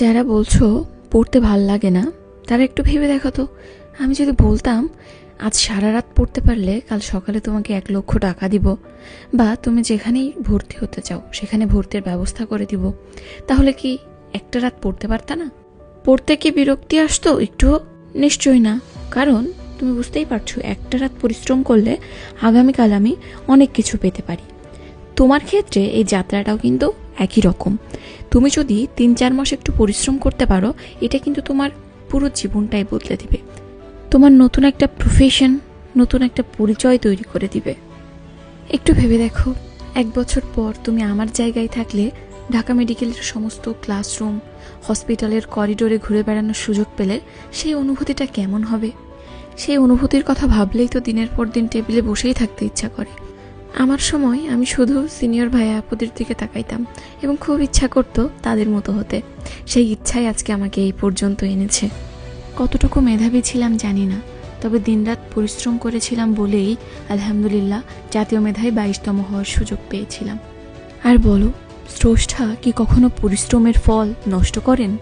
যারা বলছো পড়তে ভাল লাগে না, তারা একটু ভেবে দেখো তো, আমি যদি বলতাম আজ সারা রাত পড়তে পারলে কাল সকালে তোমাকে 1,00,000 টাকা দিব, বা তুমি যেখানেই ভর্তি হতে চাও সেখানে ভর্তির ব্যবস্থা করে দিব, তাহলে কি একটা রাত পড়তে পারতা না? পড়তে কি বিরক্তি আসতো একটুও? নিশ্চয়ই না। কারণ তুমি বুঝতেই পারছো, একটা রাত পরিশ্রম করলে আগামীকাল আমি অনেক কিছু পেতে পারি। তোমার ক্ষেত্রে এই যাত্রাটাও কিন্তু একই রকম। তুমি যদি 3-4 মাস একটু পরিশ্রম করতে পারো, এটা কিন্তু তোমার পুরো জীবনটাই বদলে দিবে। তোমার নতুন একটা প্রফেশন, নতুন একটা পরিচয় তৈরি করে দিবে। একটু ভেবে দেখো, 1 বছর পর তুমি আমার জায়গায় থাকলে ঢাকা মেডিকেলের সমস্ত ক্লাসরুম, হসপিটালের করিডোরে ঘুরে বেড়ানোর সুযোগ পেলে সেই অনুভূতিটা কেমন হবে? সেই অনুভূতির কথা ভাবলেই তো দিনের পর দিন টেবিলে বসেই থাকতে ইচ্ছা করে। আমার সময় আমি শুধু সিনিয়র ভাইয়া আপুদের দিকে তাকাইতাম এবং খুব ইচ্ছা করতো তাদের মতো হতে। সেই ইচ্ছাই আজকে আমাকে এই পর্যন্ত এনেছে। কতটুকু মেধাবী ছিলাম জানি না, তবে দিনরাত পরিশ্রম করেছিলাম বলেই আলহামদুলিল্লাহ জাতীয় মেধায় 22তম হওয়ার সুযোগ পেয়েছিলাম। আর বলো, স্রষ্টা কি কখনো পরিশ্রমের ফল নষ্ট করেন?